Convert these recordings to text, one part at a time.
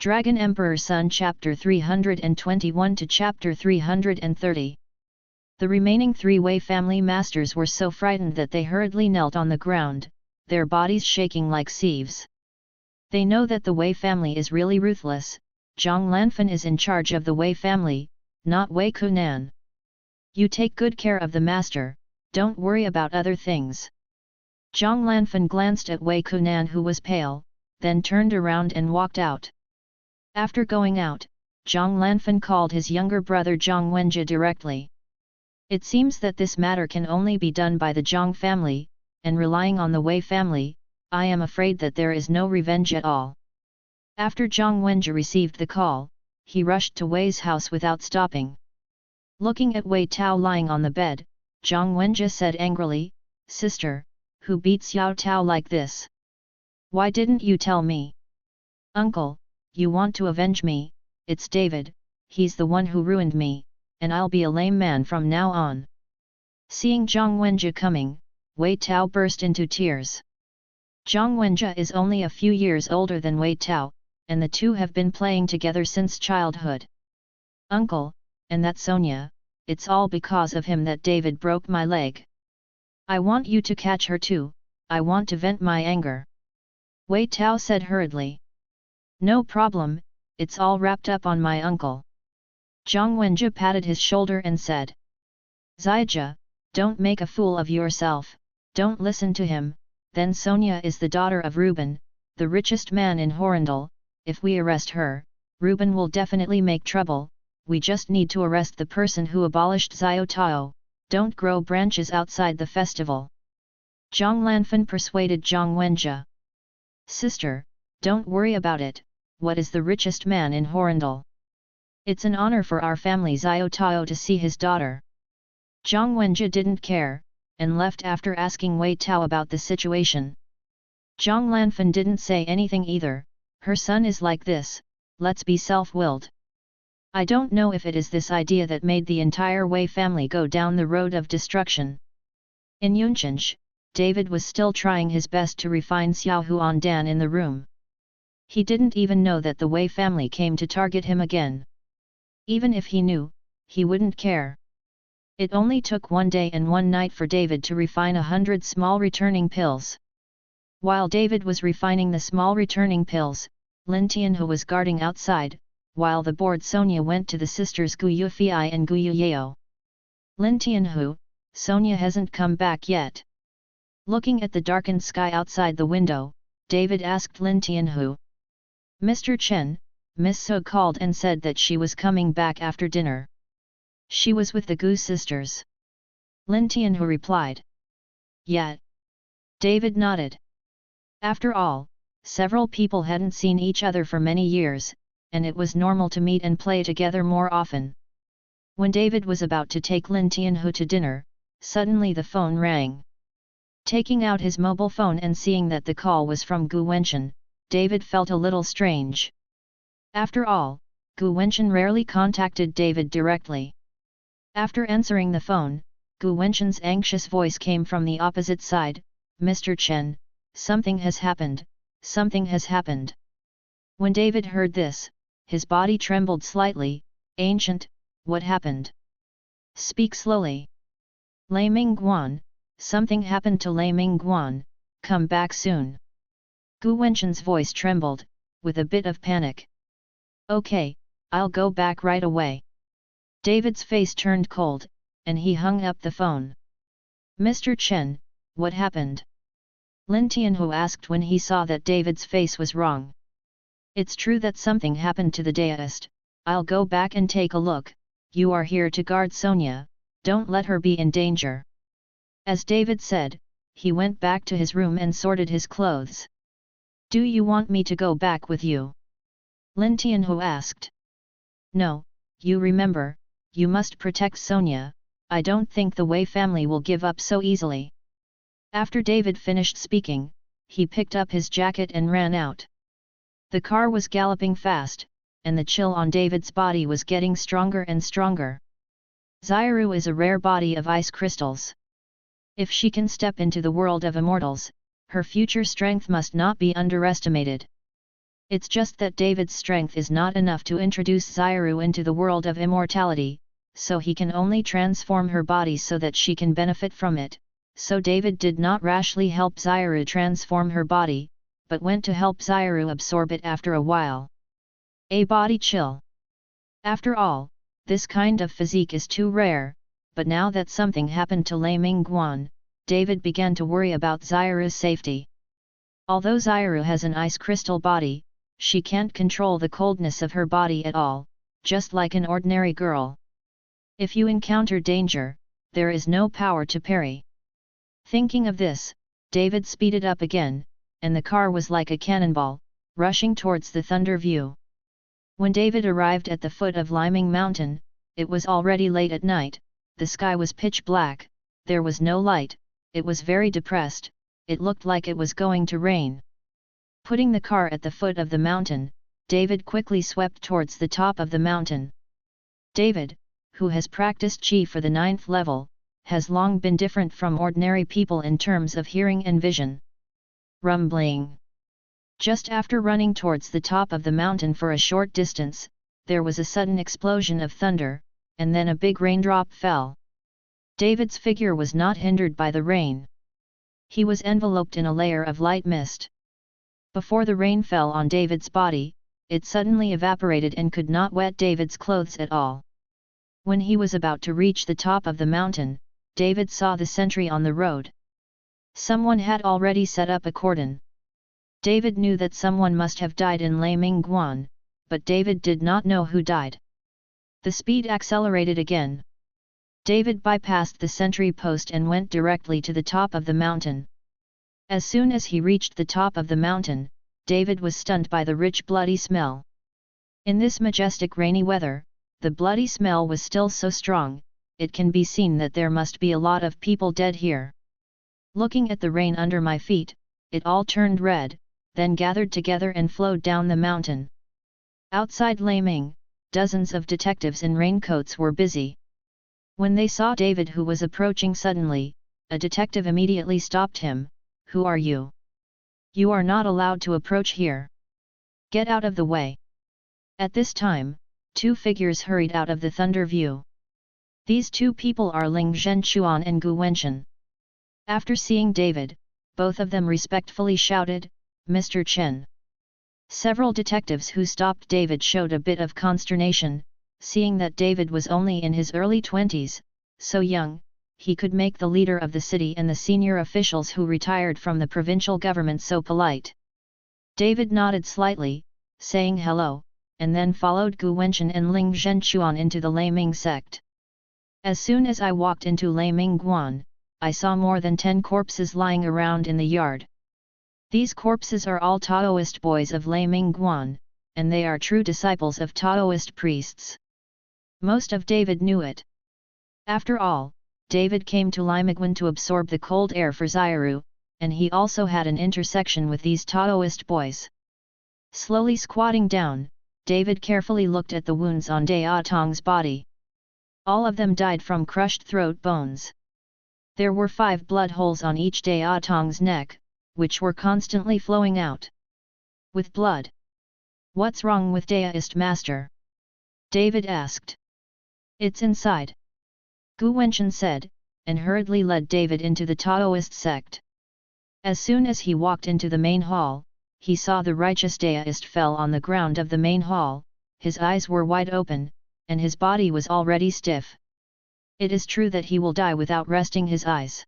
Dragon Emperor Sun Chapter 321 to Chapter 330. The remaining three Wei family masters were so frightened that they hurriedly knelt on the ground, their bodies shaking like sieves. They know that the Wei family is really ruthless. Zhang Lanfen is in charge of the Wei family, not Wei Kunan. You take good care of the master, don't worry about other things. Zhang Lanfen glanced at Wei Kunan, who was pale, then turned around and walked out. After going out, Zhang Lanfen called his younger brother Zhang Wenjie directly. It seems that this matter can only be done by the Zhang family, and relying on the Wei family, I am afraid that there is no revenge at all. After Zhang Wenjie received the call, he rushed to Wei's house without stopping. Looking at Wei Tao lying on the bed, Zhang Wenjie said angrily, "Sister, who beat Xiao Tao like this? Why didn't you tell me?" "Uncle, you want to avenge me? It's David, he's the one who ruined me, and I'll be a lame man from now on." Seeing Zhang Wenjie coming, Wei Tao burst into tears. Zhang Wenjie is only a few years older than Wei Tao, and the two have been playing together since childhood. "Uncle, and that Sonia, it's all because of him that David broke my leg. I want you to catch her too, I want to vent my anger," Wei Tao said hurriedly. "No problem, it's all wrapped up on my uncle." Zhang Wenjie patted his shoulder and said, "Zijia, don't make a fool of yourself, don't listen to him. Then Sonia is the daughter of Reuben, the richest man in Horindal. If we arrest her, Reuben will definitely make trouble. We just need to arrest the person who abolished Xiao Tao. Don't grow branches outside the festival." Zhang Lanfen persuaded Zhang Wenjie. "Sister, don't worry about it. What is the richest man in Horindal? It's an honor for our family Xiao Tao to see his daughter." Zhang Wenjie didn't care, and left after asking Wei Tao about the situation. Zhang Lanfen didn't say anything either. Her son is like this, let's be self-willed. I don't know if it is this idea that made the entire Wei family go down the road of destruction. In Yunchensh, David was still trying his best to refine Xiao Huandan in the room. He didn't even know that the Wei family came to target him again. Even if he knew, he wouldn't care. It only took 1 day and 1 night for David to refine 100 small returning pills. While David was refining the small returning pills, Lin Tianhe was guarding outside, while the bored Sonia went to the sisters Gu Yufei and Gu Yuyao. "Lin Tianhe, Sonia hasn't come back yet." Looking at the darkened sky outside the window, David asked Lin Tianhe. "Mr. Chen, Miss So called and said that she was coming back after dinner. She was with the Gu sisters." Lin Tianhe replied. "Yeah." David nodded. After all, several people hadn't seen each other for many years, and it was normal to meet and play together more often. When David was about to take Lin Tianhe to dinner, suddenly the phone rang. Taking out his mobile phone and seeing that the call was from Gu Wenchen, David felt a little strange. After all, Gu Wenchen rarely contacted David directly. After answering the phone, Gu Wenchen's anxious voice came from the opposite side, "Mr. Chen, something has happened, something has happened." When David heard this, his body trembled slightly. "Ancient, what happened? Speak slowly." "Lei Mingguan, something happened to Lei Mingguan, come back soon." Gu Wenchen's voice trembled, with a bit of panic. "Okay, I'll go back right away." David's face turned cold, and he hung up the phone. "Mr. Chen, what happened?" Lin Tianhe asked when he saw that David's face was wrong. "It's true that something happened to the deist. I'll go back and take a look. You are here to guard Sonia, don't let her be in danger." As David said, he went back to his room and sorted his clothes. "Do you want me to go back with you?" Lin Tianhe asked. "No, you remember, you must protect Sonia. I don't think the Wei family will give up so easily." After David finished speaking, he picked up his jacket and ran out. The car was galloping fast, and the chill on David's body was getting stronger and stronger. Xiaoru is a rare body of ice crystals. If she can step into the world of immortals, her future strength must not be underestimated. It's just that David's strength is not enough to introduce Xiaoru into the world of immortality, so he can only transform her body so that she can benefit from it, so David did not rashly help Xiaoru transform her body, but went to help Xiaoru absorb it after a while. A body chill. After all, this kind of physique is too rare, but now that something happened to Lei Mingguan, David began to worry about Xiaoru's safety. Although Xiaoru has an ice crystal body, she can't control the coldness of her body at all, just like an ordinary girl. If you encounter danger, there is no power to parry. Thinking of this, David speeded up again, and the car was like a cannonball, rushing towards the Thunder View. When David arrived at the foot of Liming Mountain, it was already late at night, the sky was pitch black, there was no light, it was very depressed, it looked like it was going to rain. Putting the car at the foot of the mountain, David quickly swept towards the top of the mountain. David, who has practiced Qi for the 9th level, has long been different from ordinary people in terms of hearing and vision. Rumbling. Just after running towards the top of the mountain for a short distance, there was a sudden explosion of thunder, and then a big raindrop fell. David's figure was not hindered by the rain. He was enveloped in a layer of light mist. Before the rain fell on David's body, it suddenly evaporated and could not wet David's clothes at all. When he was about to reach the top of the mountain, David saw the sentry on the road. Someone had already set up a cordon. David knew that someone must have died in Lei Mingguan, but David did not know who died. The speed accelerated again. David bypassed the sentry post and went directly to the top of the mountain. As soon as he reached the top of the mountain, David was stunned by the rich bloody smell. In this majestic rainy weather, the bloody smell was still so strong, it can be seen that there must be a lot of people dead here. Looking at the rain under my feet, it all turned red, then gathered together and flowed down the mountain. Outside Laming, dozens of detectives in raincoats were busy. When they saw David who was approaching suddenly, a detective immediately stopped him. "Who are you? You are not allowed to approach here. Get out of the way." At this time, two figures hurried out of the Thunder View. These two people are Ling Zhenchuan and Gu Wenchen. After seeing David, both of them respectfully shouted, "Mr. Chen." Several detectives who stopped David showed a bit of consternation, seeing that David was only in his early 20s, so young, he could make the leader of the city and the senior officials who retired from the provincial government so polite. David nodded slightly, saying hello, and then followed Gu Wenchen and Ling Zhenchuan into the Lei Ming sect. As soon as I walked into Lei Mingguan, I saw more than 10 corpses lying around in the yard. These corpses are all Taoist boys of Lei Mingguan, and they are true disciples of Taoist priests. Most of David knew it. After all, David came to Limiguan to absorb the cold air for Xiaoru, and he also had an intersection with these Taoist boys. Slowly squatting down, David carefully looked at the wounds on Daya Tong's body. All of them died from crushed throat bones. There were 5 blood holes on each Daya Tong's neck, which were constantly flowing out. With blood. "What's wrong with Daoist master?" David asked. "It's inside," Gu Wenchen said, and hurriedly led David into the Taoist sect. As soon as he walked into the main hall, he saw the righteous Daoist fell on the ground of the main hall, his eyes were wide open, and his body was already stiff. It is true that he will die without resting his eyes.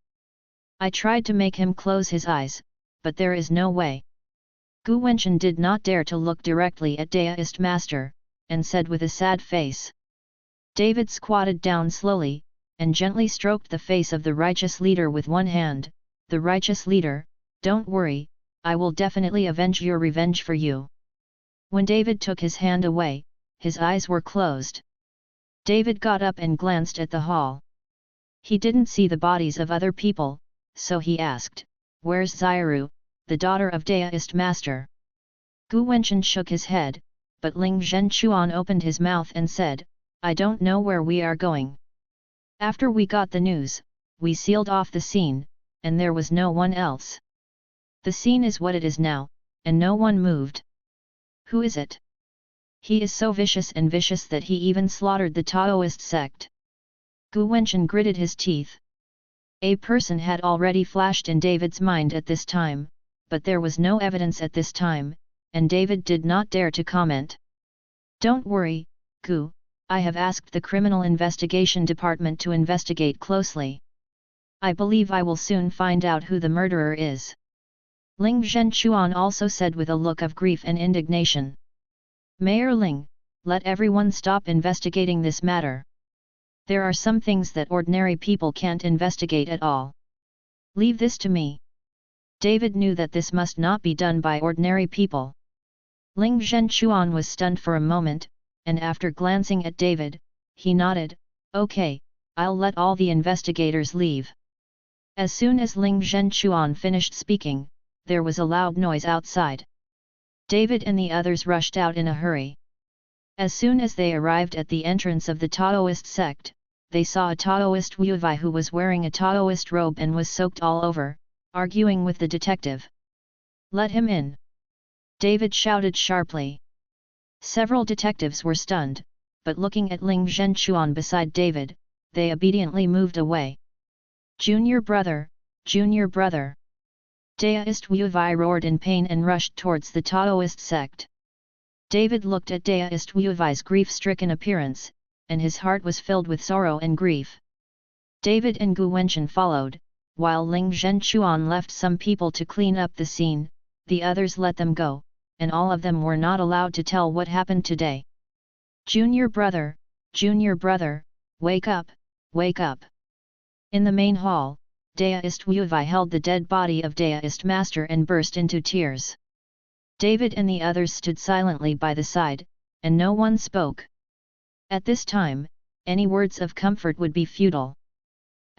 I tried to make him close his eyes, but there is no way. Gu Wenchen did not dare to look directly at Daoist master, and said with a sad face. David squatted down slowly, and gently stroked the face of the righteous leader with one hand. "The righteous leader, don't worry, I will definitely avenge your revenge for you." When David took his hand away, his eyes were closed. David got up and glanced at the hall. He didn't see the bodies of other people, so he asked, "Where's Xiaoru, the daughter of Daoist master?" Gu Wenchen shook his head, but Ling Zhenchuan opened his mouth and said, "I don't know where we are going. After we got the news, we sealed off the scene, and there was no one else. The scene is what it is now, and no one moved." Who is it? He is so vicious and vicious that he even slaughtered the Taoist sect. Gu Wenchen gritted his teeth. A person had already flashed in David's mind at this time, but there was no evidence at this time, and David did not dare to comment. Don't worry, Gu, I have asked the Criminal Investigation Department to investigate closely. I believe I will soon find out who the murderer is. Ling Zhenchuan also said with a look of grief and indignation. Mayor Ling, let everyone stop investigating this matter. There are some things that ordinary people can't investigate at all. Leave this to me. David knew that this must not be done by ordinary people. Ling Zhenchuan was stunned for a moment, and after glancing at David, he nodded, okay, I'll let all the investigators leave. As soon as Ling Zhenchuan finished speaking, there was a loud noise outside. David and the others rushed out in a hurry. As soon as they arrived at the entrance of the Taoist sect, they saw a Taoist Wu Vai who was wearing a Taoist robe and was soaked all over, arguing with the detective. Let him in! David shouted sharply. Several detectives were stunned, but looking at Ling Zhenchuan beside David, they obediently moved away. Junior brother, junior brother! Taoist Wu Vai roared in pain and rushed towards the Taoist sect. David looked at Taoist Wu Vai's grief-stricken appearance, and his heart was filled with sorrow and grief. David and Gu Wenchen followed, while Ling Zhenchuan left some people to clean up the scene, the others let them go, and all of them were not allowed to tell what happened today. Junior brother, wake up, wake up! In the main hall, Taoist Wu Vai held the dead body of Taoist master and burst into tears. David and the others stood silently by the side, and no one spoke. At this time, any words of comfort would be futile.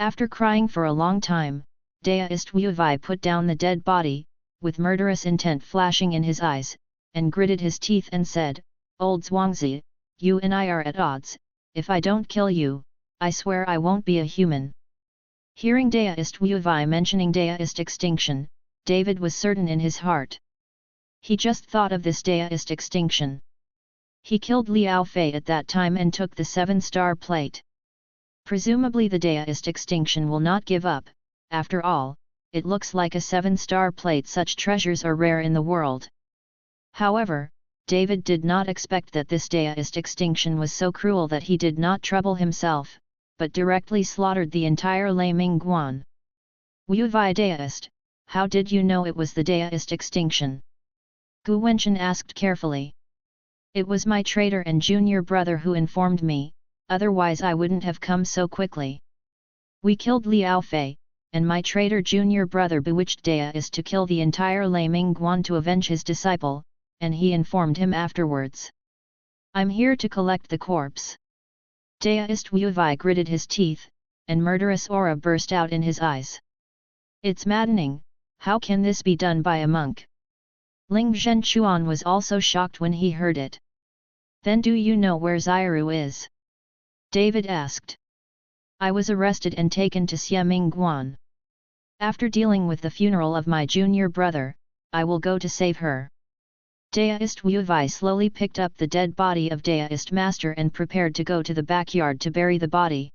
After crying for a long time, Taoist Wu Vai put down the dead body, with murderous intent flashing in his eyes, and gritted his teeth and said, Old Zhuangzi, you and I are at odds, if I don't kill you, I swear I won't be a human. Hearing Taoist Wu Vai mentioning Taoist extinction, David was certain in his heart. He just thought of this Taoist extinction. He killed Liao Fei at that time and took the 7-star plate. Presumably the Taoist extinction will not give up, after all, it looks like a 7-star plate. Such treasures are rare in the world. However, David did not expect that this Taoist extinction was so cruel that he did not trouble himself, but directly slaughtered the entire Lei Ming Guan. Wu Vai Taoist, how did you know it was the Taoist extinction? Gu Wenchen asked carefully. It was my traitor and junior brother who informed me, otherwise I wouldn't have come so quickly. We killed Liao Fei, and my traitor junior brother bewitched Taoist to kill the entire Lei Ming Guan to avenge his disciple, and he informed him afterwards. I'm here to collect the corpse. Taoist Wu Vai gritted his teeth, and murderous aura burst out in his eyes. It's maddening, how can this be done by a monk? Ling Zhenchuan was also shocked when he heard it. Then do you know where Xiaoru is? David asked. I was arrested and taken to Xia Ming Guan. After dealing with the funeral of my junior brother, I will go to save her. Taoist Wu Vai slowly picked up the dead body of Taoist master and prepared to go to the backyard to bury the body.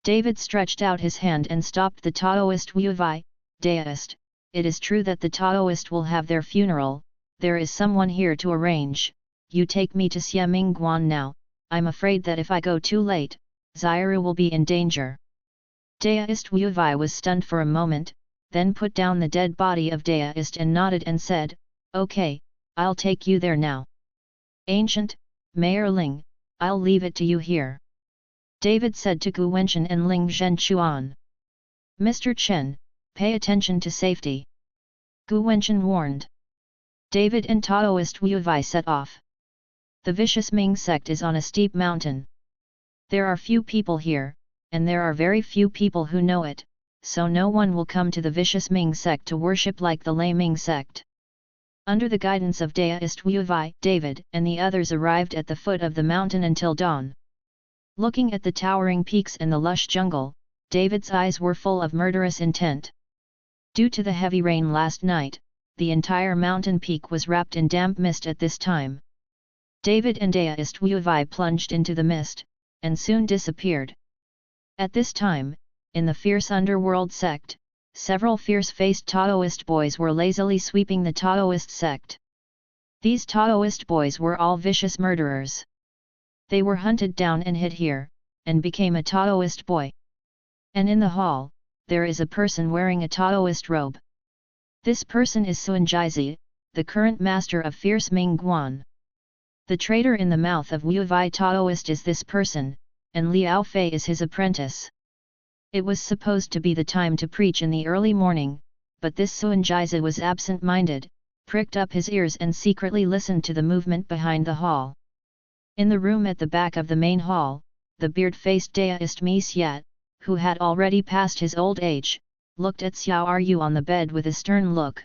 David stretched out his hand and stopped the Taoist Wu Vai. Taoist, it is true that the Taoist will have their funeral, there is someone here to arrange, you take me to Xia Ming Guan now, I'm afraid that if I go too late, Xiaoru will be in danger. Taoist Wu Vai was stunned for a moment, then put down the dead body of Taoist and nodded and said, okay, I'll take you there now. Ancient, Mayor Ling, I'll leave it to you here. David said to Gu Wenchen and Ling Zhenchuan. Mr. Chen, pay attention to safety. Gu Wenchen warned. David and Taoist Wu Vai set off. The vicious Ming sect is on a steep mountain. There are few people here, and there are very few people who know it, so no one will come to the vicious Ming sect to worship like the Lei Ming sect. Under the guidance of Taoist Wu Vai, David and the others arrived at the foot of the mountain until dawn. Looking at the towering peaks and the lush jungle, David's eyes were full of murderous intent. Due to the heavy rain last night, the entire mountain peak was wrapped in damp mist at this time. David and Daoist Wu Vai plunged into the mist, and soon disappeared. At this time, in the fierce underworld sect, several fierce-faced Taoist boys were lazily sweeping the Taoist sect. These Taoist boys were all vicious murderers. They were hunted down and hid here, and became a Taoist boy. And in the hall, there is a person wearing a Taoist robe. This person is Sun Jizi, the current master of Fierce Ming Guan. The traitor in the mouth of Wu Vai Taoist is this person, and Liao Fei is his apprentice. It was supposed to be the time to preach in the early morning, but this Sun Jizi was absent-minded, pricked up his ears and secretly listened to the movement behind the hall. In the room at the back of the main hall, the beard-faced Daoist Mi Xiat, who had already passed his old age, looked at Xiao Ru on the bed with a stern look.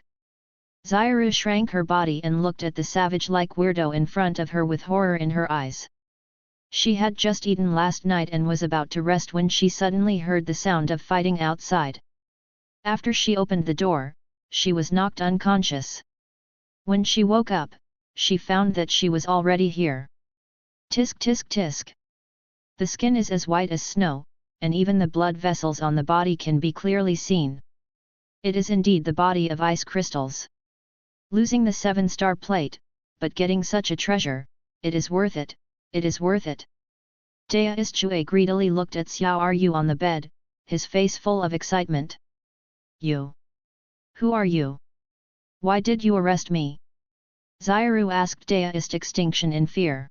Xiaoru shrank her body and looked at the savage-like weirdo in front of her with horror in her eyes. She had just eaten last night and was about to rest when she suddenly heard the sound of fighting outside. After she opened the door, she was knocked unconscious. When she woke up, she found that she was already here. Tisk tisk tisk. The skin is as white as snow, and even the blood vessels on the body can be clearly seen. It is indeed the body of ice crystals. Losing the 7-star plate, but getting such a treasure, it is worth it, it is worth it. Daoist Chui greedily looked at Xiao Ru on the bed, his face full of excitement. You? Who are you? Why did you arrest me? Xiaoru asked Daoist Extinction in fear.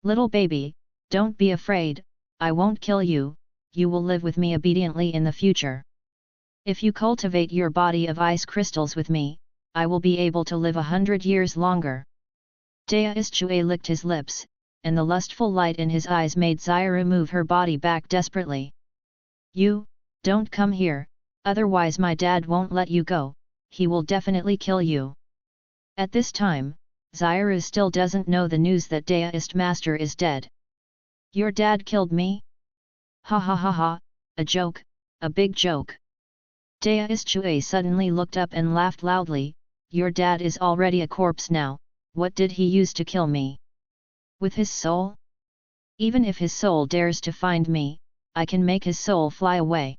Little baby, don't be afraid, I won't kill you, you will live with me obediently in the future. If you cultivate your body of ice crystals with me, I will be able to live 100 years longer. Daoist Chui licked his lips, and the lustful light in his eyes made Xiaoru move her body back desperately. You, don't come here, otherwise my dad won't let you go, he will definitely kill you. At this time, Xiaoru still doesn't know the news that Daoist Master is dead. Your dad killed me? Ha ha ha ha, a joke, a big joke. Daoist Chui suddenly looked up and laughed loudly. Your dad is already a corpse now, what did he use to kill me? With his soul? Even if his soul dares to find me, I can make his soul fly away.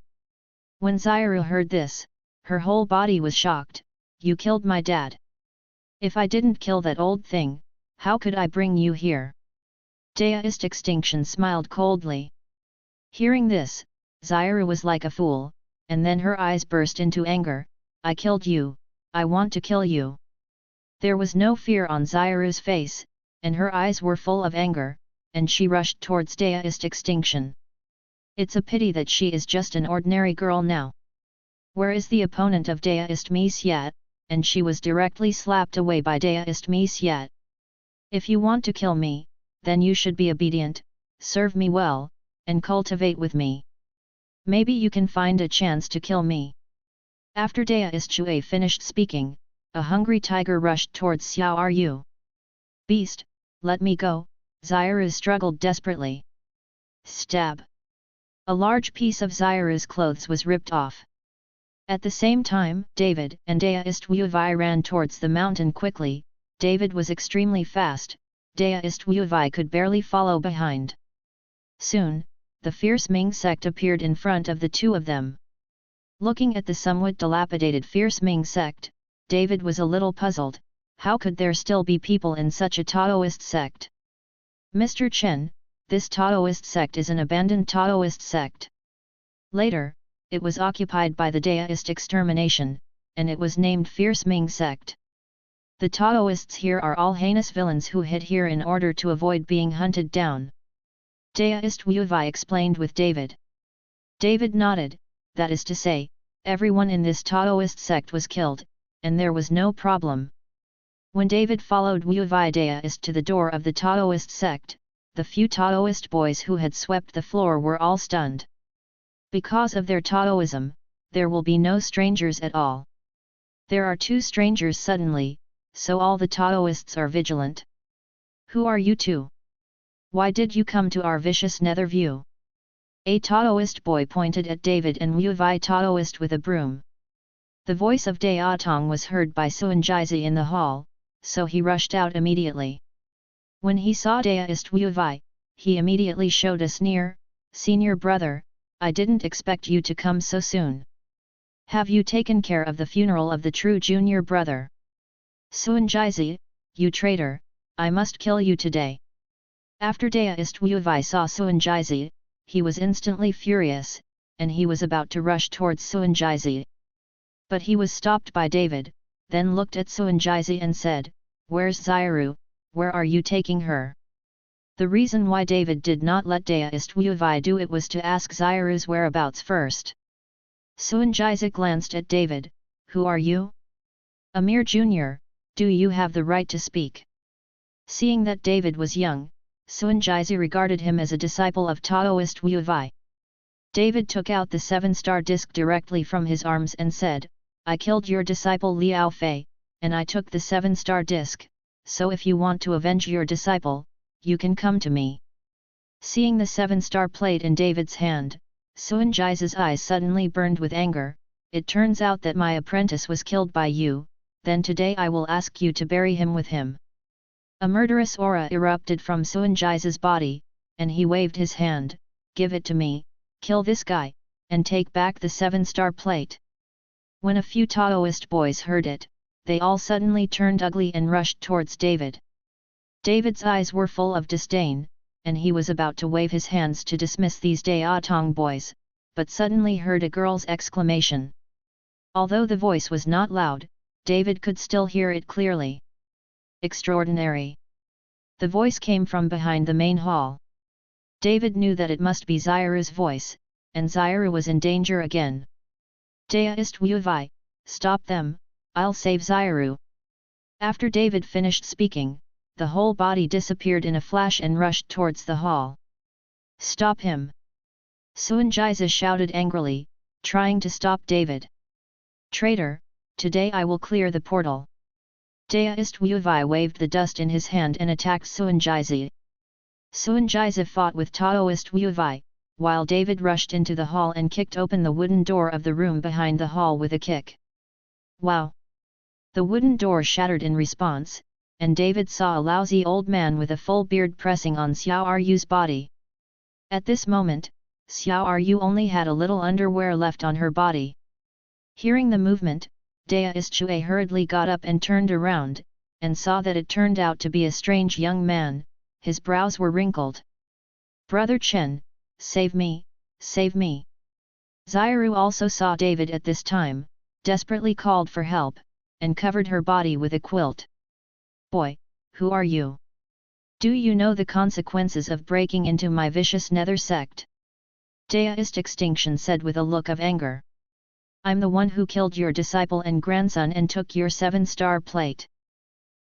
When Xiaoru heard this, her whole body was shocked. You killed my dad. If I didn't kill that old thing, how could I bring you here? Daoist Extinction smiled coldly. Hearing this, Xiaoru was like a fool, and then her eyes burst into anger. I killed you, I want to kill you. There was no fear on Xiaoru's face, and her eyes were full of anger, and she rushed towards Daoist Extinction. It's a pity that she is just an ordinary girl now. Where is the opponent of Daoist Mi Xiat? And she was directly slapped away by Daoist Mi Xiat. If you want to kill me, then you should be obedient, serve me well, and cultivate with me. Maybe you can find a chance to kill me. After Daoist Chui finished speaking, a hungry tiger rushed towards Xiao Ru. Beast, let me go, Xiaoru struggled desperately. Stab! A large piece of Xiaoru's clothes was ripped off. At the same time, David and Daoist Wu Vai ran towards the mountain quickly. David was extremely fast, Daoist Wu Vai could barely follow behind. Soon, the fierce Ming sect appeared in front of the two of them. Looking at the somewhat dilapidated fierce Ming sect, David was a little puzzled. How could there still be people in such a Taoist sect? Mr. Chen, this Taoist sect is an abandoned Taoist sect. Later, it was occupied by the Daoist extermination, and it was named Fierce Ming sect. The Taoists here are all heinous villains who hid here in order to avoid being hunted down. Daoist Wu Vai explained with David. David nodded, that is to say, everyone in this Taoist sect was killed, and there was no problem. When David followed Wu Vai Daoist to the door of the Taoist sect, the few Taoist boys who had swept the floor were all stunned. Because of their Taoism, there will be no strangers at all. There are 2 strangers suddenly, so all the Taoists are vigilant. Who are you two? Why did you come to our vicious nether view? A Taoist boy pointed at David and Wu Vai Taoist with a broom. The voice of Daotong was heard by Suanjaizi in the hall, so he rushed out immediately. When he saw Daist Wu Vai, he immediately showed a sneer. "Senior brother, I didn't expect you to come so soon. Have you taken care of the funeral of the true junior brother? Suanjaizi, you traitor, I must kill you today." After Daist Wu Vai saw Suanjaizi, he was instantly furious, and he was about to rush towards Suanjaizi. But he was stopped by David, then looked at Suanjaizi and said, "Where's Xiaoru, where are you taking her?" The reason why David did not let Daist Wu Vai do it was to ask Xiaoru's whereabouts first. Suanjaizi glanced at David. "Who are you? A mere junior, do you have the right to speak?" Seeing that David was young, Suanjaizi regarded him as a disciple of Taoist Wu Vai. David took out the 7-star disc directly from his arms and said, "I killed your disciple Liao Fei, and I took the 7-star disc, so if you want to avenge your disciple, you can come to me." Seeing the 7-star plate in David's hand, Suanjaizi's eyes suddenly burned with anger. "It turns out that my apprentice was killed by you, then today I will ask you to bury him with him." A murderous aura erupted from Suanjaizi's body, and he waved his hand, "Give it to me, kill this guy, and take back the 7-star plate." When a few Taoist boys heard it, they all suddenly turned ugly and rushed towards David. David's eyes were full of disdain, and he was about to wave his hands to dismiss these Daotong boys, but suddenly heard a girl's exclamation. Although the voice was not loud, David could still hear it clearly. "Extraordinary!" The voice came from behind the main hall. David knew that it must be Xiaoru's voice, and Xiaoru was in danger again. "Daist Wu Vai, stop them, I'll save Xiaoru." After David finished speaking, the whole body disappeared in a flash and rushed towards the hall. "Stop him!" Suanjaizi shouted angrily, trying to stop David. "Traitor, today I will clear the portal." Daist Wu Vai waved the dust in his hand and attacked Suanjaizi. Suanjaizi fought with Taoist Wu Vai, while David rushed into the hall and kicked open the wooden door of the room behind the hall with a kick. Wow! The wooden door shattered in response, and David saw a lousy old man with a full beard pressing on Xiaoru's body. At this moment, Xiaoru only had a little underwear left on her body. Hearing the movement, Daist Chui hurriedly got up and turned around, and saw that it turned out to be a strange young man. His brows were wrinkled. "Brother Chen, save me, save me!" Xiaoru also saw David at this time, desperately called for help, and covered her body with a quilt. "Boy, who are you? Do you know the consequences of breaking into my vicious nether sect?" Daist Extinction said with a look of anger. "I'm the one who killed your disciple and grandson and took your 7-star plate.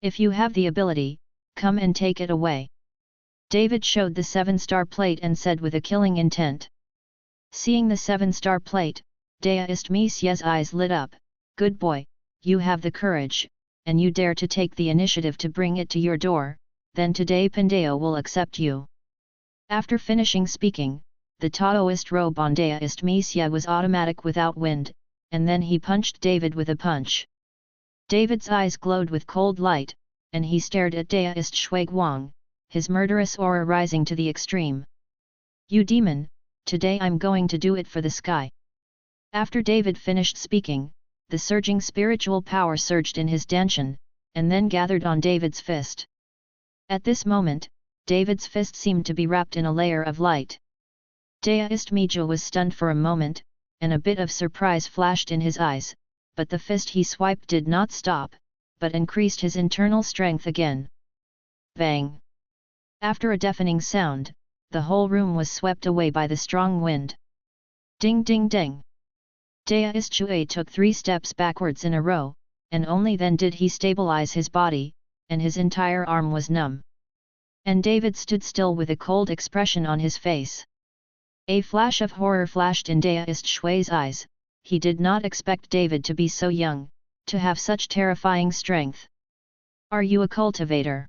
If you have the ability, come and take it away." David showed the 7-star plate and said with a killing intent. Seeing the 7-star plate, Daist Misia's eyes lit up. "Good boy, you have the courage, and you dare to take the initiative to bring it to your door, then today Pandeo will accept you." After finishing speaking, the Taoist robe on Daist Misia was automatic without wind, and then he punched David with a punch. David's eyes glowed with cold light, and he stared at Daist Shuiguang, his murderous aura rising to the extreme. "You demon, today I'm going to do it for the sky." After David finished speaking, the surging spiritual power surged in his dantian, and then gathered on David's fist. At this moment, David's fist seemed to be wrapped in a layer of light. Daist Mija was stunned for a moment, and a bit of surprise flashed in his eyes, but the fist he swiped did not stop, but increased his internal strength again. Bang! After a deafening sound, the whole room was swept away by the strong wind. Ding ding ding! Daist Chui took 3 steps backwards in a row, and only then did he stabilize his body, and his entire arm was numb. And David stood still with a cold expression on his face. A flash of horror flashed in Daist Chui's eyes. He did not expect David to be so young, to have such terrifying strength. "Are you a cultivator?"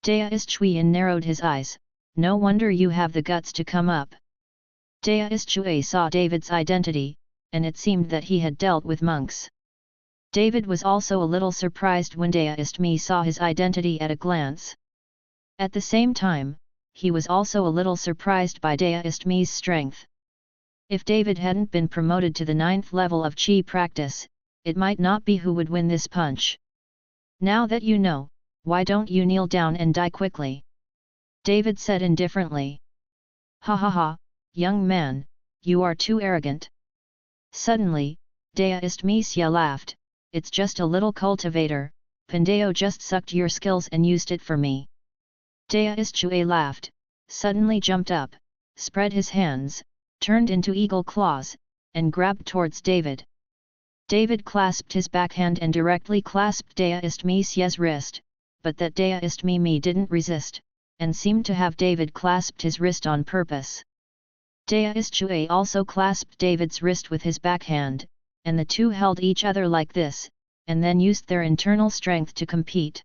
Daist Chui narrowed his eyes. "No wonder you have the guts to come up." Daist Chui saw David's identity, and it seemed that he had dealt with monks. David was also a little surprised when Daistmi saw his identity at a glance. At the same time, he was also a little surprised by Daistmi's strength. If David hadn't been promoted to the 9th level of Qi practice, it might not be who would win this punch. Now that you know, why don't you kneel down and die quickly? David said indifferently. Ha ha ha, young man, you are too arrogant. Suddenly, Daistmi laughed, it's just a little cultivator, Pandeo just sucked your skills and used it for me. Daistmi laughed, suddenly jumped up, spread his hands, turned into eagle claws, and grabbed towards David. David clasped his backhand and directly clasped Daistmi's wrist, but that Daistmi didn't resist, and seemed to have David clasped his wrist on purpose. Daistmi also clasped David's wrist with his backhand, and the two held each other like this, and then used their internal strength to compete.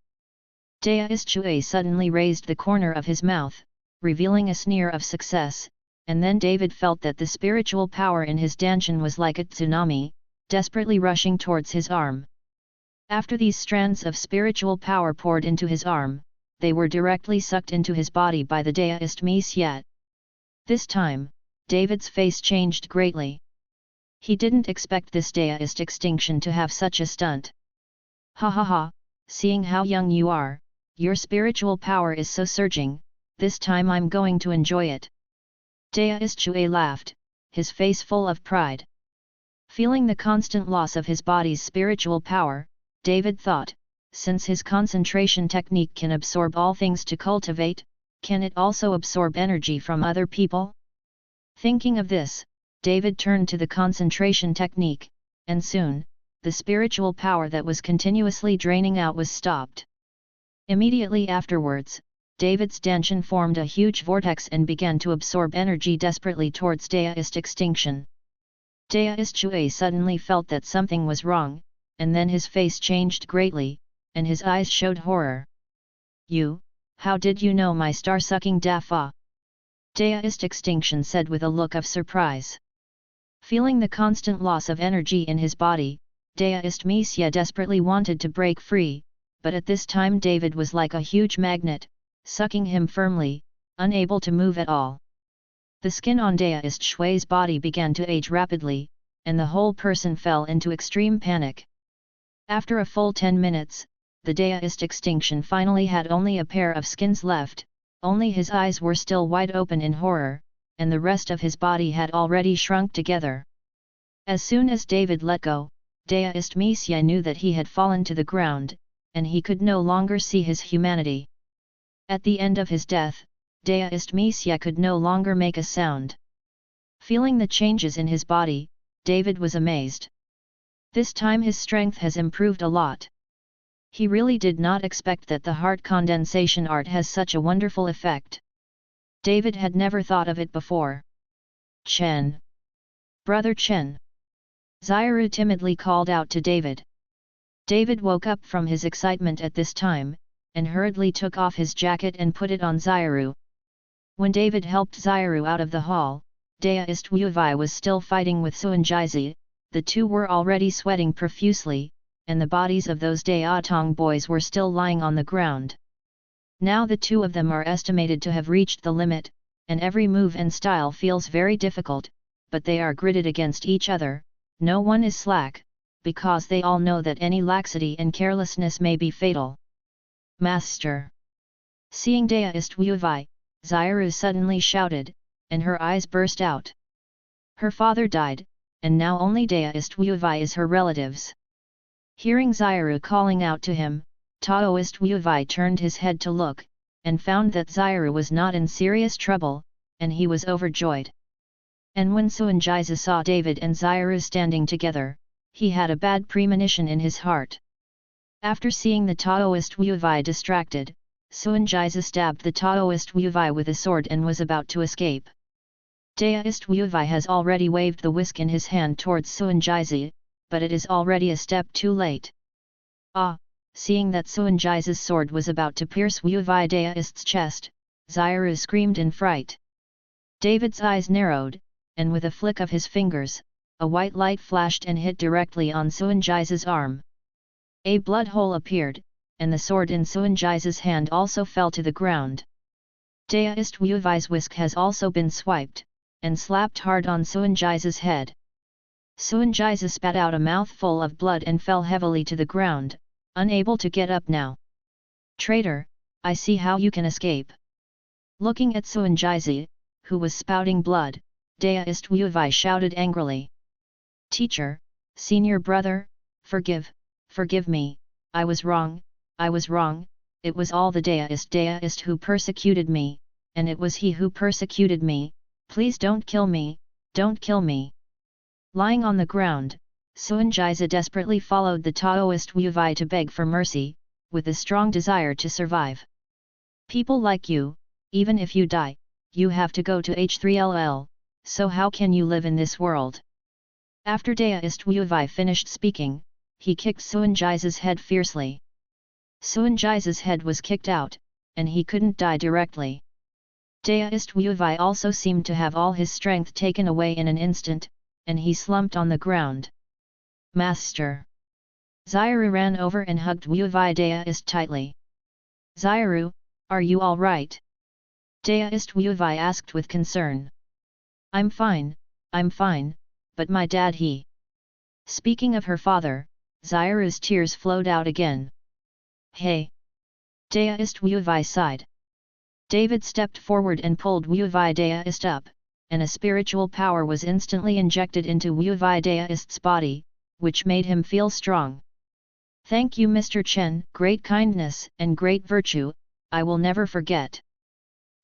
Daistmi suddenly raised the corner of his mouth, revealing a sneer of success, and then David felt that the spiritual power in his danshan was like a tsunami, desperately rushing towards his arm. After these strands of spiritual power poured into his arm, they were directly sucked into his body by the Daistmi's yet. This time, David's face changed greatly. He didn't expect this Daist extinction to have such a stunt. Ha ha ha, seeing how young you are, your spiritual power is so surging, this time I'm going to enjoy it. Daistmi laughed, his face full of pride. Feeling the constant loss of his body's spiritual power, David thought, since his concentration technique can absorb all things to cultivate, can it also absorb energy from other people? Thinking of this, David turned to the concentration technique, and soon, the spiritual power that was continuously draining out was stopped. Immediately afterwards, David's danshan formed a huge vortex and began to absorb energy desperately towards Daist extinction. Daistmi suddenly felt that something was wrong, and then his face changed greatly, and his eyes showed horror. You, how did you know my star-sucking Dafa? Daist extinction said with a look of surprise. Feeling the constant loss of energy in his body, Daistmi desperately wanted to break free, but at this time David was like a huge magnet, sucking him firmly, unable to move at all. The skin on Daistmi's body began to age rapidly, and the whole person fell into extreme panic. After a full 10 minutes, the Daist extinction finally had only a pair of skins left, only his eyes were still wide open in horror, and the rest of his body had already shrunk together. As soon as David let go, Daistmi knew that he had fallen to the ground, and he could no longer see his humanity. At the end of his death, Daistmi could no longer make a sound. Feeling the changes in his body, David was amazed. This time his strength has improved a lot. He really did not expect that the heart condensation art has such a wonderful effect. David had never thought of it before. Chen! Brother Chen! Xiaoru timidly called out to David. David woke up from his excitement at this time, and hurriedly took off his jacket and put it on Xiaoru. When David helped Xiaoru out of the hall, Daistmi was still fighting with Suanjizi, the two were already sweating profusely, and the bodies of those Daotong boys were still lying on the ground. Now the two of them are estimated to have reached the limit, and every move and style feels very difficult, but they are gritted against each other, no one is slack, because they all know that any laxity and carelessness may be fatal. Master! Seeing Daistmi, Xiaoru suddenly shouted, and her eyes burst out. Her father died, and now only Daistmi is her relatives. Hearing Xiaoru calling out to him, Daistmi turned his head to look, and found that Xiaoru was not in serious trouble, and he was overjoyed. And when Suanjizi saw David and Xiaoru standing together, he had a bad premonition in his heart. After seeing the Daistmi distracted, Suanjizi stabbed the Daistmi with a sword and was about to escape. Daistmi has already waved the whisk in his hand towards Suanjizi, but it is already a step too late. Ah! Seeing that Suanjizi's sword was about to pierce Daist's chest, Xiaoru screamed in fright. David's eyes narrowed, and with a flick of his fingers, a white light flashed and hit directly on Suanjizi's arm. A blood hole appeared, and the sword in Suanjai's hand also fell to the ground. Daoist Wu Vai's whisk has also been swiped, and slapped hard on Suanjai's head. Suanjai spat out a mouthful of blood and fell heavily to the ground, unable to get up now. Traitor, I see how you can escape. Looking at Suanjai, who was spouting blood, Daoist Wu Vai shouted angrily. Teacher, senior brother, forgive me, I was wrong, it was all the Daoist who persecuted me, and it was he who persecuted me, please don't kill me, don't kill me. Lying on the ground, Suanjai desperately followed the Taoist Wu Vai to beg for mercy, with a strong desire to survive. People like you, even if you die, you have to go to H3LL, so how can you live in this world? After Daoist Wu Vai finished speaking, he kicked Suanjai's head fiercely. Suanjai's head was kicked out, and he couldn't die directly. Daoist Wu Vai also seemed to have all his strength taken away in an instant, and he slumped on the ground. Master! Xiaoru ran over and hugged Wu Vai Daoist tightly. Xiaoru, are you all right? Daoist Wu Vai asked with concern. I'm fine, but my dad he... Speaking of her father, Xiaoru's tears flowed out again. Hey! Daoist Wu Vai sighed. David stepped forward and pulled Wu Vai Daoist up, and a spiritual power was instantly injected into Wu Vai Daoist's body, which made him feel strong. Thank you Mr. Chen, great kindness and great virtue, I will never forget.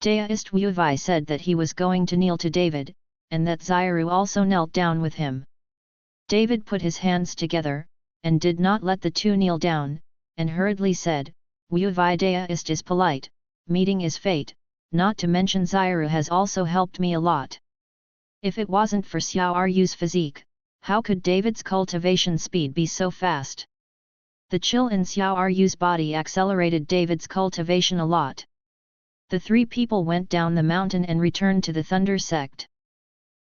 Daoist Wu Vai said that he was going to kneel to David, and that Xiaoru also knelt down with him. David put his hands together, and did not let the two kneel down, and hurriedly said, Wu Vai Daoist is polite, meeting is fate, not to mention Xiaoru has also helped me a lot. If it wasn't for Xiaoru's physique, how could David's cultivation speed be so fast? The chill in Xiaoru's body accelerated David's cultivation a lot. The three people went down the mountain and returned to the Thunder Sect.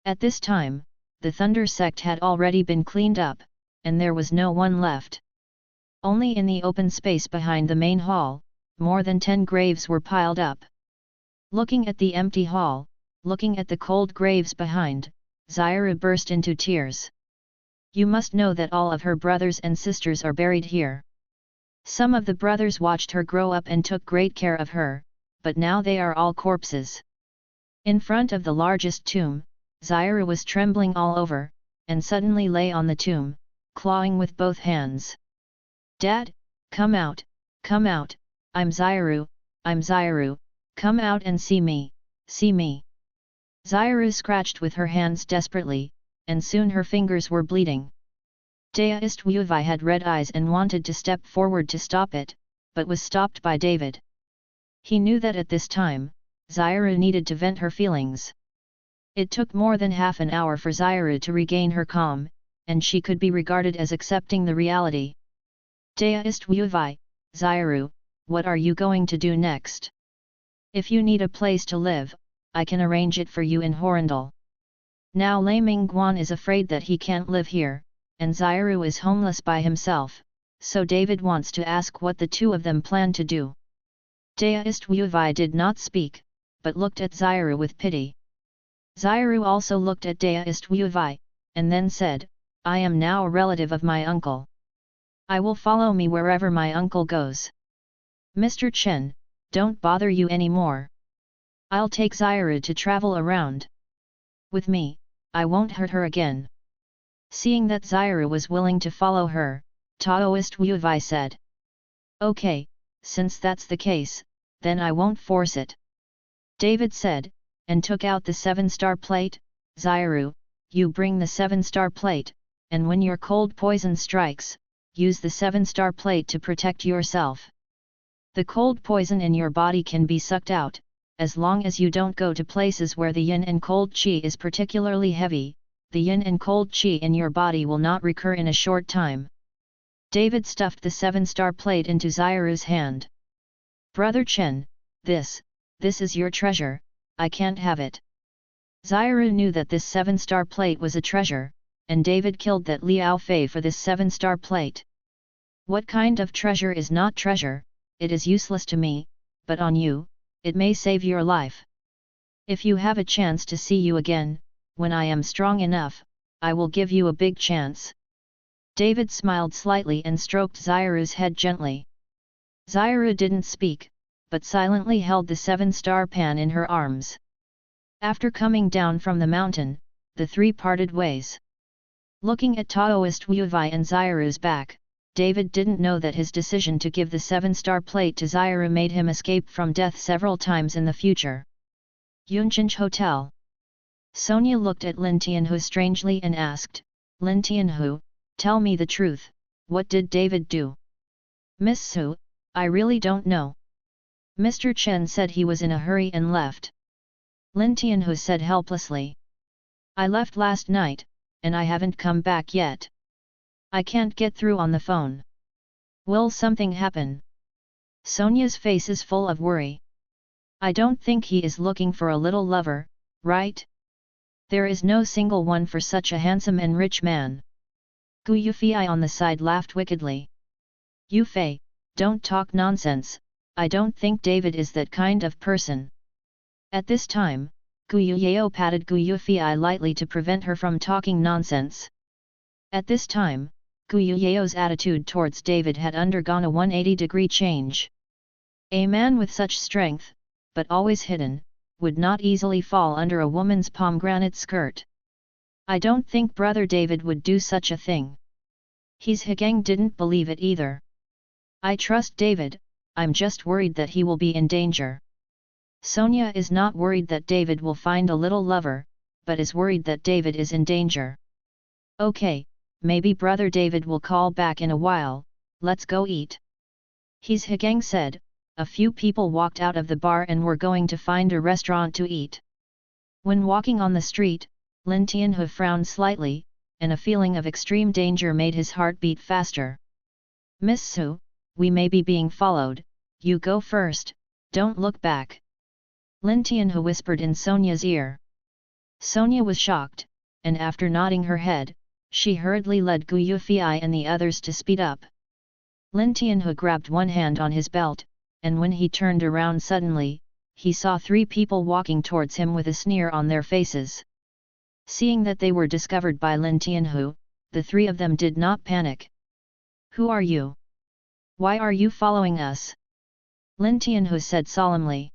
At this time, the Thunder Sect had already been cleaned up, and there was no one left. Only in the open space behind the main hall, more than 10 graves were piled up. Looking at the empty hall, looking at the cold graves behind, Xiaoru burst into tears. You must know that all of her brothers and sisters are buried here. Some of the brothers watched her grow up and took great care of her, but now they are all corpses. In front of the largest tomb, Xiaoru was trembling all over, and suddenly lay on the tomb, clawing with both hands. Dad, come out, I'm Xiaoru, come out and see me, see me. Xiaoru scratched with her hands desperately, and soon her fingers were bleeding. Daoist Wu Vai had red eyes and wanted to step forward to stop it, but was stopped by David. He knew that at this time, Xiaoru needed to vent her feelings. It took more than half an hour for Xiaoru to regain her calm, and she could be regarded as accepting the reality. Daoist Wu Vai, Xiaoru, what are you going to do next? If you need a place to live, I can arrange it for you in Horindal. Now Lei Mingguan is afraid that he can't live here, and Xiaoru is homeless by himself, so David wants to ask what the two of them plan to do. Daoist Wu Vai did not speak, but looked at Xiaoru with pity. Xiaoru also looked at Daoist Wu Vai, and then said, I am now a relative of my uncle. I will follow me wherever my uncle goes. Mr. Chen, don't bother you anymore. I'll take Xiaoru to travel around. With me, I won't hurt her again. Seeing that Xiaoru was willing to follow her, Taoist Wu Vai said. Okay, since that's the case, then I won't force it. David said, and took out the 7-star plate. Xiaoru, you bring the 7-star plate, and when your cold poison strikes, use the 7-star plate to protect yourself. The cold poison in your body can be sucked out, as long as you don't go to places where the yin and cold qi is particularly heavy, the yin and cold qi in your body will not recur in a short time. David stuffed the 7-star plate into Xiaoru's hand. Brother Chen, this is your treasure, I can't have it. Xiaoru knew that this 7-star plate was a treasure, and David killed that Liao Fei for this 7-star plate. What kind of treasure is not treasure? It is useless to me, but on you, it may save your life. If you have a chance to see you again, when I am strong enough, I will give you a big chance. David smiled slightly and stroked Xiru's head gently. Xiru didn't speak, but silently held the 7-star pan in her arms. After coming down from the mountain, the three parted ways. Looking at Taoist Wu Wei and Xiru's back, David didn't know that his decision to give the 7-star plate to Xiru made him escape from death several times in the future. Yunchenj Hotel. Sonia looked at Lin Tianhu strangely and asked, Lin Tianhu, tell me the truth, what did David do? Miss Su, I really don't know. Mr. Chen said he was in a hurry and left. Lin Tianhu said helplessly. I left last night, and I haven't come back yet. I can't get through on the phone. Will something happen? Sonia's face is full of worry. I don't think he is looking for a little lover, right? There is no single one for such a handsome and rich man. Gu Yufei on the side laughed wickedly. Yufei, don't talk nonsense, I don't think David is that kind of person. At this time, Gu Yuyao patted Gu Yufei lightly to prevent her from talking nonsense. At this time, Gu Yuyao's attitude towards David had undergone a 180-degree change. A man with such strength, but always hidden, would not easily fall under a woman's pomegranate skirt. I don't think brother David would do such a thing. His Higang didn't believe it either. I trust David, I'm just worried that he will be in danger. Sonia is not worried that David will find a little lover, but is worried that David is in danger. Okay, maybe brother David will call back in a while, let's go eat. His Higang said. A few people walked out of the bar and were going to find a restaurant to eat. When walking on the street, Lin Tianhu frowned slightly, and a feeling of extreme danger made his heart beat faster. Miss Su, we may be being followed, you go first, don't look back. Lin Tianhu whispered in Sonia's ear. Sonia was shocked, and after nodding her head, she hurriedly led Gu Yufei and the others to speed up. Lin Tianhu grabbed one hand on his belt, and when he turned around suddenly, he saw 3 people walking towards him with a sneer on their faces. Seeing that they were discovered by Lin Tianhu, the 3 of them did not panic. Who are you? Why are you following us? Lin Tianhu said solemnly.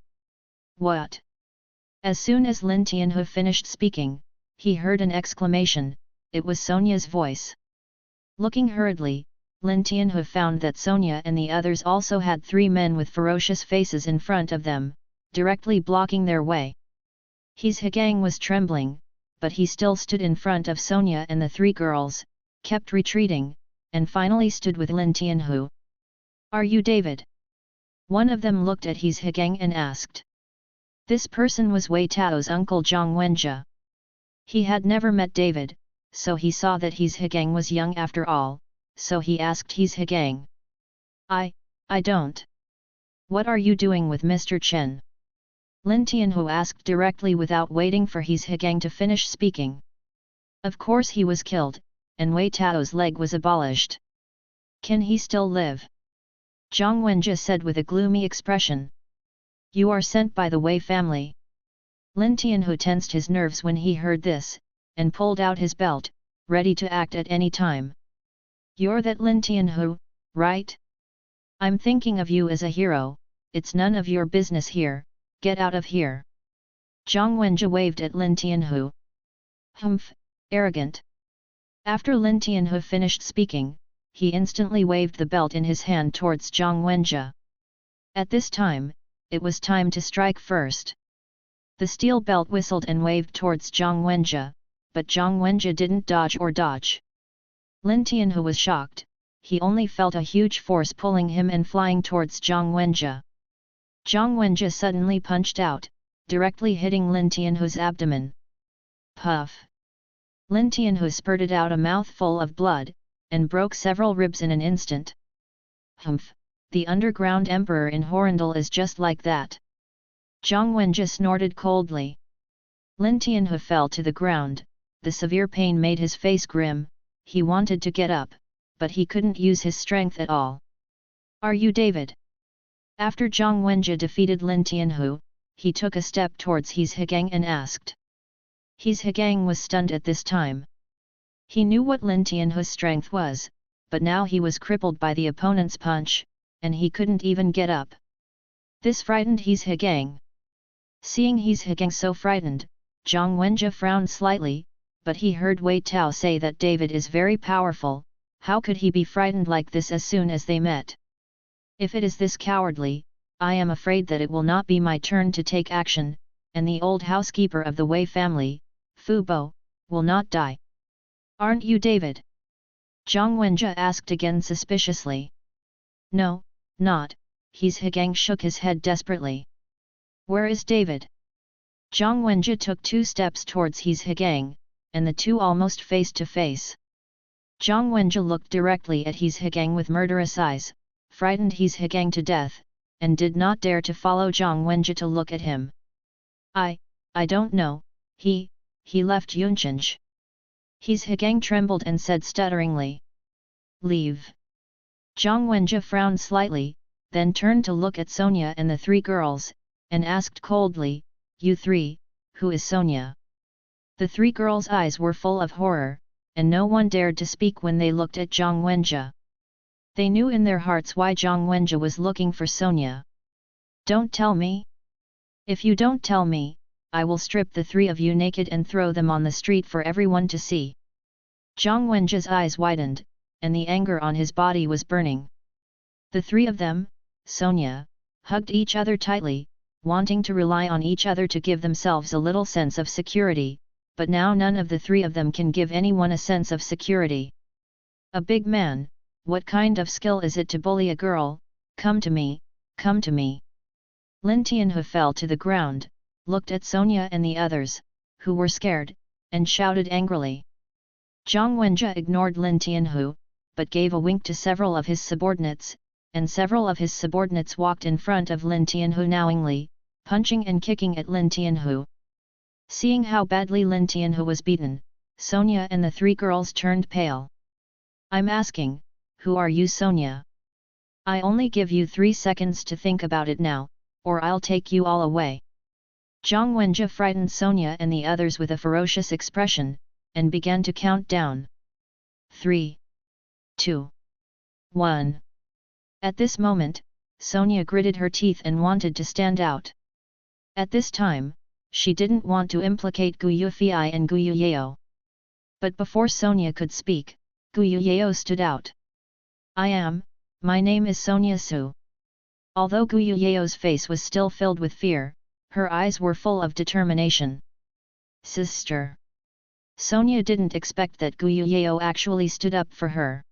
What? As soon as Lin Tianhu finished speaking, he heard an exclamation, it was Sonia's voice. Looking hurriedly, Lin Tianhu found that Sonia and the others also had 3 men with ferocious faces in front of them, directly blocking their way. His Higang was trembling, but he still stood in front of Sonia and the 3 girls, kept retreating, and finally stood with Lin Tianhu. Are you David? One of them looked at his Higang and asked. This person was Wei Tao's uncle Zhang Wenjie. He had never met David, so he saw that his Higang was young after all. So he asked his Higang. I don't. What are you doing with Mr. Chen? Lin Tianhu asked directly without waiting for his Higang to finish speaking. Of course he was killed, and Wei Tao's leg was abolished. Can he still live? Zhang Wenjie said with a gloomy expression. You are sent by the Wei family. Lin Tianhu tensed his nerves when he heard this, and pulled out his belt, ready to act at any time. You're that Lin Tianhu, right? I'm thinking of you as a hero, it's none of your business here, get out of here. Zhang Wenjie waved at Lin Tianhu. Humph, arrogant. After Lin Tianhu finished speaking, he instantly waved the belt in his hand towards Zhang Wenjie. At this time, it was time to strike first. The steel belt whistled and waved towards Zhang Wenjie, but Zhang Wenjie didn't dodge or dodge. Lin Tianhu was shocked, he only felt a huge force pulling him and flying towards Zhang Wenjie. Zhang Wenjie suddenly punched out, directly hitting Lin Tianhu's abdomen. Puff! Lin Tianhu spurted out a mouthful of blood, and broke several ribs in an instant. Humph! The underground emperor in Horrendal is just like that. Zhang Wenjie snorted coldly. Lin Tianhu fell to the ground, the severe pain made his face grim. He wanted to get up, but he couldn't use his strength at all. Are you David? After Zhang Wenjie defeated Lin Tianhu, he took a step towards He Zhigang and asked. He Zhigang was stunned at this time. He knew what Lin Tianhu's strength was, but now he was crippled by the opponent's punch, and he couldn't even get up. This frightened He Zhigang. Seeing He Zhigang so frightened, Zhang Wenjie frowned slightly, but he heard Wei Tao say that David is very powerful. How could he be frightened like this as soon as they met? If it is this cowardly, I am afraid that it will not be my turn to take action, and the old housekeeper of the Wei family, Fu Bo, will not die. Aren't you David? Zhang Wenjie asked again suspiciously. No, not. He Zhigang shook his head desperately. Where is David? Zhang Wenjie took 2 steps towards He Zhigang, and the two almost face to face. Zhang Wenjie looked directly at He Zhigang with murderous eyes, frightened He Zhigang to death, and did not dare to follow Zhang Wenjie to look at him. I don't know, he left Yunchenj. He Zhigang trembled and said stutteringly. Leave. Zhang Wenjie frowned slightly, then turned to look at Sonia and the 3 girls, and asked coldly, You 3, who is Sonia? The 3 girls' eyes were full of horror, and no one dared to speak when they looked at Zhang Wenjie. They knew in their hearts why Zhang Wenjie was looking for Sonia. Don't tell me? If you don't tell me, I will strip the 3 of you naked and throw them on the street for everyone to see. Zhang Wenjie's eyes widened, and the anger on his body was burning. The 3 of them, Sonia, hugged each other tightly, wanting to rely on each other to give themselves a little sense of security, but now none of the 3 of them can give anyone a sense of security. A big man, what kind of skill is it to bully a girl? Come to me, come to me. Lin Tianhu fell to the ground, looked at Sonia and the others, who were scared, and shouted angrily. Zhang Wenjie ignored Lin Tianhu, but gave a wink to several of his subordinates, and several of his subordinates walked in front of Lin Tianhu knowingly, punching and kicking at Lin Tianhu. Seeing how badly Lin Tianhu was beaten, Sonia and the 3 girls turned pale. I'm asking, who are you, Sonia? I only give you 3 seconds to think about it now, or I'll take you all away. Zhang Wenjie frightened Sonia and the others with a ferocious expression, and began to count down. 3, 2, 1. At this moment, Sonia gritted her teeth and wanted to stand out. At this time, she didn't want to implicate Gu Yufei and Gu Yuyao. But before Sonia could speak, Gu Yuyao stood out. My name is Sonia Su. Although Gu Yuyao's face was still filled with fear, her eyes were full of determination. Sister. Sonia didn't expect that Gu Yuyao actually stood up for her.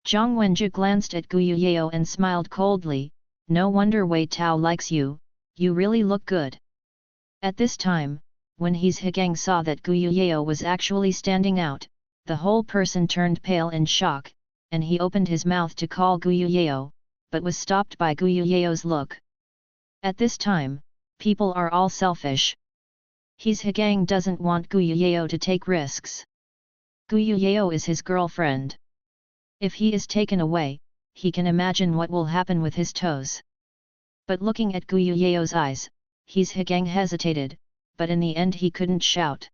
Zhang Wenjie glanced at Gu Yuyao and smiled coldly, no wonder Wei Tao likes you, you really look good. At this time, when He Zhigang saw that Gu Yuyao was actually standing out, the whole person turned pale in shock, and he opened his mouth to call Gu Yuyao, but was stopped by Gu Yuyao's look. At this time, people are all selfish. He Zhigang doesn't want Gu Yuyao to take risks. Gu Yuyao is his girlfriend. If he is taken away, he can imagine what will happen with his toes. But looking at Gu Yuyao's eyes, He Zhigang hesitated, but in the end he couldn't shout.